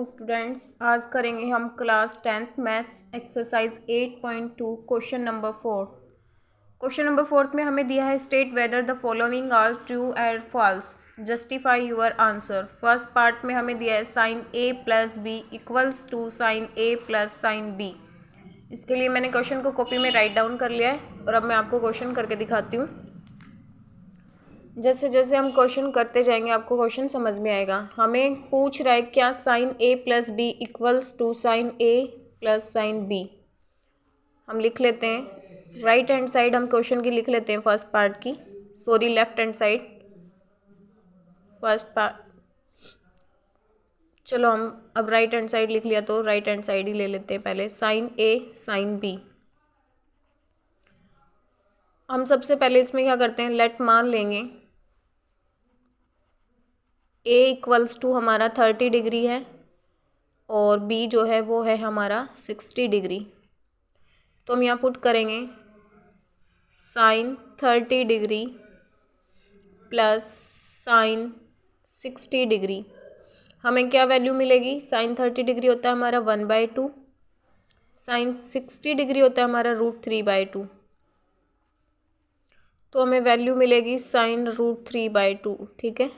वालेकुम स्टूडेंट्स। आज करेंगे हम class 10th maths exercise 8.2 question number 4। Question number 4 में हमें दिया है state whether the following are true and false, justify your answer. First part में हमें दिया है sine A plus B equals to sine A plus sine B. इसके लिए मैंने क्वेश्चन को कॉपी में राइट डाउन कर लिया है और अब मैं आपको क्वेश्चन करके दिखाती हूँ। जैसे जैसे हम क्वेश्चन करते जाएंगे आपको क्वेश्चन समझ में आएगा। हमें पूछ रहा है क्या sine A plus B equals to sine A plus sine B. हम लिख लेते हैं राइट हैंड साइड, हम क्वेश्चन की लिख लेते हैं फर्स्ट पार्ट की, sorry left hand side first part. चलो हम अब राइट हैंड साइड लिख लिया तो राइट हैंड साइड ही ले लेते हैं पहले, साइन ए साइन बी। हम सबसे पहले इसमें क्या करते हैं, लेट मान लेंगे a इक्वल्स टू हमारा 30 डिग्री है और b जो है वो है हमारा 60 डिग्री। तो हम यहाँ पुट करेंगे sine 30 degree plus sine 60 degree. हमें क्या वैल्यू मिलेगी, साइन 30 डिग्री होता है हमारा 1/2, साइन 60 डिग्री होता है हमारा √3/2। तो हमें वैल्यू मिलेगी साइन √3/2। ठीक है,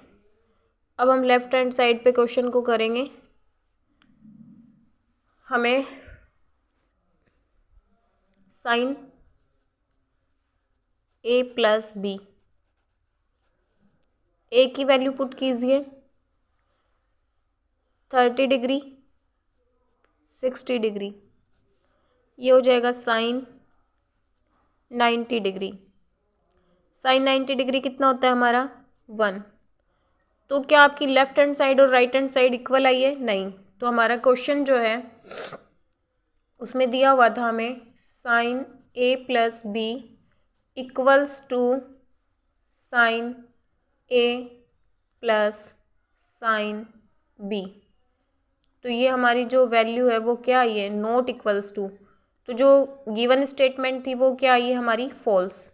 अब हम लेफ्ट हैंड साइड पे क्वेश्चन को करेंगे। हमें साइन ए प्लस बी, ए की वैल्यू पुट कीजिए 30 डिग्री 60 डिग्री, ये हो जाएगा साइन 90 डिग्री। साइन 90 डिग्री कितना होता है हमारा 1। तो क्या आपकी लेफ्ट हैंड साइड और राइट हैंड साइड इक्वल आई है, नहीं। तो हमारा क्वेश्चन जो है उसमें दिया हुआ था हमें sine A plus B equals to sine A plus sine B. तो ये हमारी जो वैल्यू है वो क्या आई है, नॉट इक्वल्स टू। तो जो गिवन स्टेटमेंट थी वो क्या आई है हमारी फॉल्स।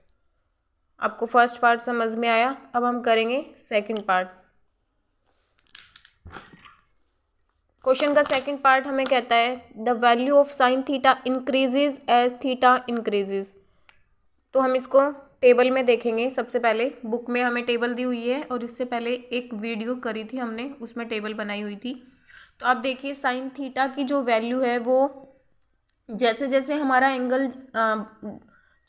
आपको फर्स्ट पार्ट समझ में आया, अब हम करेंगे सेकंड पार्ट। क्वेश्चन का सेकंड पार्ट हमें कहता है the value of sine theta increases as theta increases. तो हम इसको टेबल में देखेंगे। सबसे पहले बुक में हमें टेबल दी हुई है और इससे पहले एक वीडियो करी थी हमने, उसमें टेबल बनाई हुई थी। तो आप देखिए साइन थीटा की जो वैल्यू है वो जैसे जैसे हमारा एंगल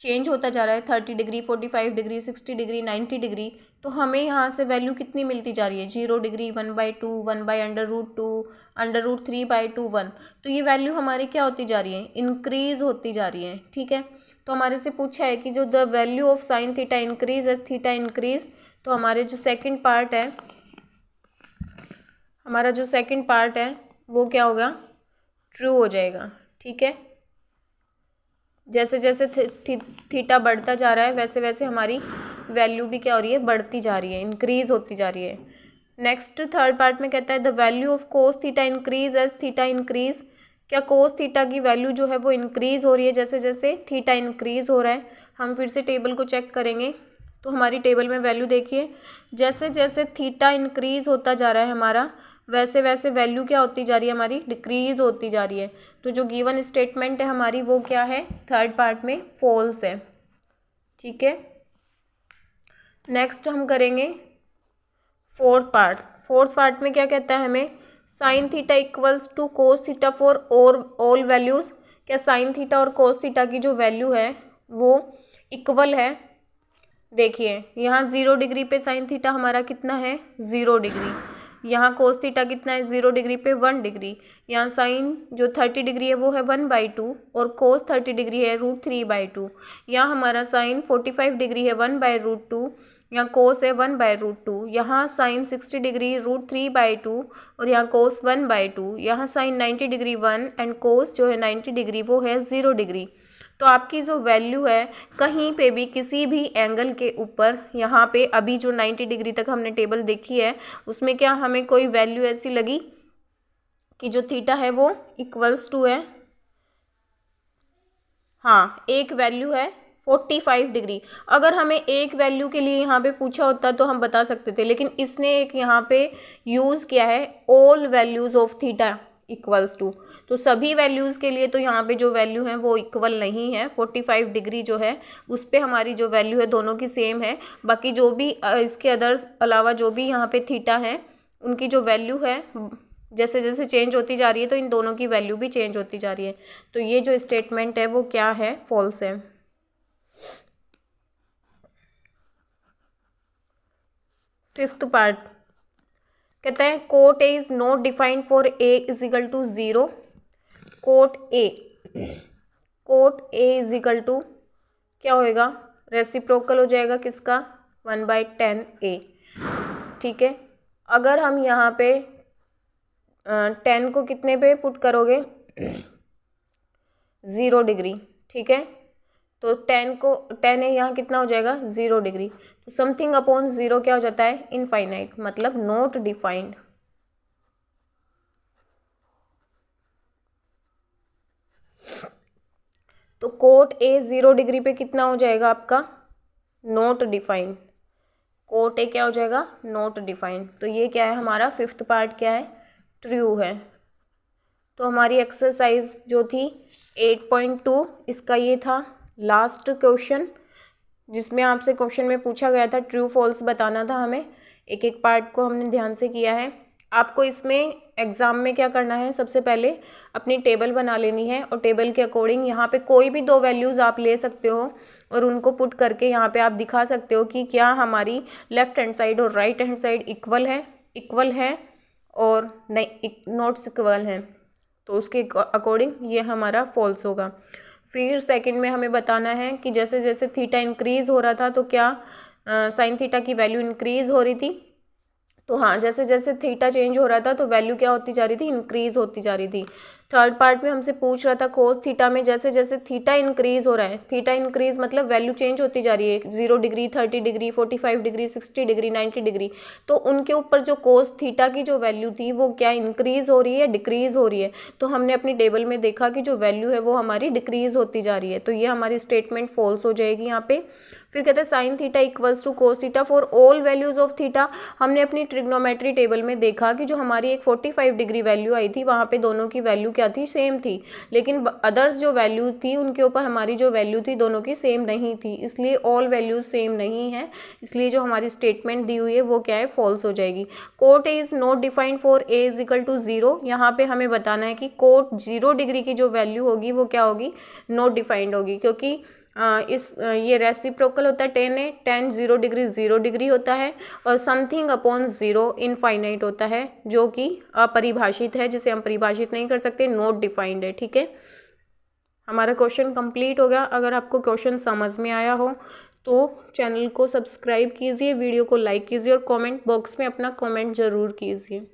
चेंज होता जा रहा है 30 डिग्री 45 डिग्री 60 डिग्री 90 डिग्री, तो हमें यहाँ से वैल्यू कितनी मिलती जा रही है, 0 डिग्री 1/2 1/√2 √3/2 1। तो ये वैल्यू हमारी क्या होती जा रही है, इंक्रीज होती जा रही है। ठीक है, तो हमारे से पूछा है कि जो the value of sine theta increase as theta increase. तो हमारे जो सेकेंड पार्ट है, हमारा जो सेकेंड पार्ट है वो क्या होगा, ट्रू हो जाएगा। ठीक है, जैसे जैसे थीटा बढ़ता जा रहा है वैसे वैसे हमारी वैल्यू भी क्या हो रही है, बढ़ती जा रही है, इंक्रीज होती जा रही है। नेक्स्ट थर्ड पार्ट में कहता है the value of cos theta increase as theta increase. क्या कोस थीटा की वैल्यू जो है वो इंक्रीज हो रही है जैसे जैसे थीटा इंक्रीज हो रहा है। हम फिर से टेबल को चेक करेंगे तो हमारी टेबल में वैल्यू देखिए, जैसे जैसे थीटा इंक्रीज होता जा रहा है हमारा वैसे वैसे वैल्यू क्या होती जा रही है, हमारी डिक्रीज होती जा रही है। तो जो गिवन स्टेटमेंट है हमारी वो क्या है, थर्ड पार्ट में फॉल्स है। ठीक है, नेक्स्ट हम करेंगे फोर्थ पार्ट। फोर्थ पार्ट में क्या कहता है हमें, sine theta equals to cos theta for all values. क्या साइन थीटा और कोस थीटा की जो वैल्यू है वो इक्वल है। देखिए यहाँ 0 डिग्री पे साइन थीटा हमारा कितना है, 0 डिग्री। यहाँ कोस थीटा कितना है, 0 डिग्री पे 1 डिग्री। यहाँ साइन जो 30 डिग्री है वो है 1/2 और कोस 30 डिग्री है √3/2। यहाँ हमारा साइन 45 डिग्री है 1/√2, यहाँ कोस है 1/√2। यहाँ साइन 60 डिग्री √3/2 और यहाँ कोस 1/2। यहाँ साइन 90 डिग्री 1 एंड कोस जो है 90 डिग्री वो है 0 डिग्री। तो आपकी जो वैल्यू है कहीं पे भी किसी भी एंगल के ऊपर, यहाँ पे अभी जो 90 डिग्री तक हमने टेबल देखी है उसमें क्या हमें कोई वैल्यू ऐसी लगी कि जो थीटा है वो इक्वल्स टू है, हाँ एक वैल्यू है 45 डिग्री। अगर हमें एक वैल्यू के लिए यहाँ पे पूछा होता तो हम बता सकते थे, लेकिन इसने एक यहाँ पे यूज़ किया है all values of theta. Equals to, तो सभी वैल्यूज़ के लिए तो यहाँ पे जो वैल्यू है वो इक्वल नहीं है। 45 डिग्री जो है उस पे हमारी जो वैल्यू है दोनों की सेम है। बाकी जो भी इसके अदर्स अलावा जो भी यहाँ पे थीटा है उनकी जो वैल्यू है जैसे जैसे चेंज होती जा रही है तो इन दोनों की वैल्यू भी चेंज होती जा रही है। तो ये जो स्टेटमेंट है वो क्या है, फॉल्स है। फिफ्थ पार्ट कहता है cot A is not defined for A is equal to 0। Cot A is equal to क्या होएगा, रेसिप्रोकल हो जाएगा किसका, 1/10a। ठीक है, अगर हम यहाँ पे 10 को कितने पे पुट करोगे, 0 डिग्री। ठीक है, तो 10 है यहाँ कितना हो जाएगा 0 डिग्री। तो समथिंग अपॉन 0 क्या हो जाता है, इनफाइनाइट, मतलब नॉट डिफाइंड। तो कोट ए 0 डिग्री पे कितना हो जाएगा आपका, नॉट डिफाइंड। कोट ए क्या हो जाएगा, नॉट डिफाइंड। तो ये क्या है हमारा फिफ्थ पार्ट क्या है, ट्रू है। तो हमारी एक्सरसाइज जो थी 8.2 इसका ये था लास्ट क्वेश्चन, जिसमें आपसे क्वेश्चन में पूछा गया था ट्रू फॉल्स बताना था हमें। एक एक पार्ट को हमने ध्यान से किया है। आपको इसमें एग्ज़ाम में क्या करना है, सबसे पहले अपनी टेबल बना लेनी है और टेबल के अकॉर्डिंग यहाँ पे कोई भी 2 वैल्यूज़ आप ले सकते हो और उनको पुट करके यहाँ पे आप दिखा सकते हो कि क्या हमारी लेफ्ट हैंड साइड और राइट हैंड साइड इक्वल है और नहीं नॉट इक्वल है। तो उसके अकॉर्डिंग ये हमारा फॉल्स होगा। फिर सेकंड में हमें बताना है कि जैसे जैसे थीटा इंक्रीज़ हो रहा था तो क्या साइन थीटा की वैल्यू इंक्रीज़ हो रही थी। तो हाँ, जैसे जैसे थीटा चेंज हो रहा था तो वैल्यू क्या होती जा रही थी, इंक्रीज़ होती जा रही थी। थर्ड पार्ट में हमसे पूछ रहा था कोस थीटा में जैसे जैसे थीटा इंक्रीज़ हो रहा है, थीटा इंक्रीज़ मतलब वैल्यू चेंज होती जा रही है, 0 degree 30 degree 45 degree 60 degree 90 degree. तो उनके ऊपर जो कोस थीटा की जो वैल्यू थी वो क्या इंक्रीज़ हो रही है, डिक्रीज़ हो रही है। तो हमने अपनी टेबल में देखा कि जो वैल्यू है वो हमारी डिक्रीज़ होती जा रही है। तो ये हमारी स्टेटमेंट फॉल्स हो जाएगी यहाँ पे। फिर कहते हैं sine theta equals to cos theta for all values of theta. हमने अपनी ट्रिग्नोमेट्री टेबल में देखा कि जो हमारी एक 45 डिग्री वैल्यू आई थी वहाँ पे दोनों की वैल्यू क्या थी, सेम थी। लेकिन अदर्स जो वैल्यू थी उनके ऊपर हमारी जो वैल्यू थी दोनों की सेम नहीं थी, इसलिए ऑल वैल्यूज सेम नहीं है, इसलिए जो हमारी स्टेटमेंट दी हुई है वो क्या है, फॉल्स हो जाएगी। Cot A is not defined for A is equal to 0। यहाँ पे हमें बताना है कि कोट 0 डिग्री की जो वैल्यू होगी वो क्या होगी, नॉट डिफाइंड होगी, क्योंकि ये रेसिप्रोकल होता है 10 है, 10 0 डिग्री 0 डिग्री होता है और समथिंग अपॉन 0 इनफाइनाइट होता है जो कि अपरिभाषित है, जिसे हम परिभाषित नहीं कर सकते, नॉट डिफाइंड है। ठीक है, हमारा क्वेश्चन कंप्लीट हो गया। अगर आपको क्वेश्चन समझ में आया हो तो चैनल को सब्सक्राइब कीजिए, वीडियो को लाइक कीजिए और कमेंट बॉक्स में अपना कमेंट ज़रूर कीजिए।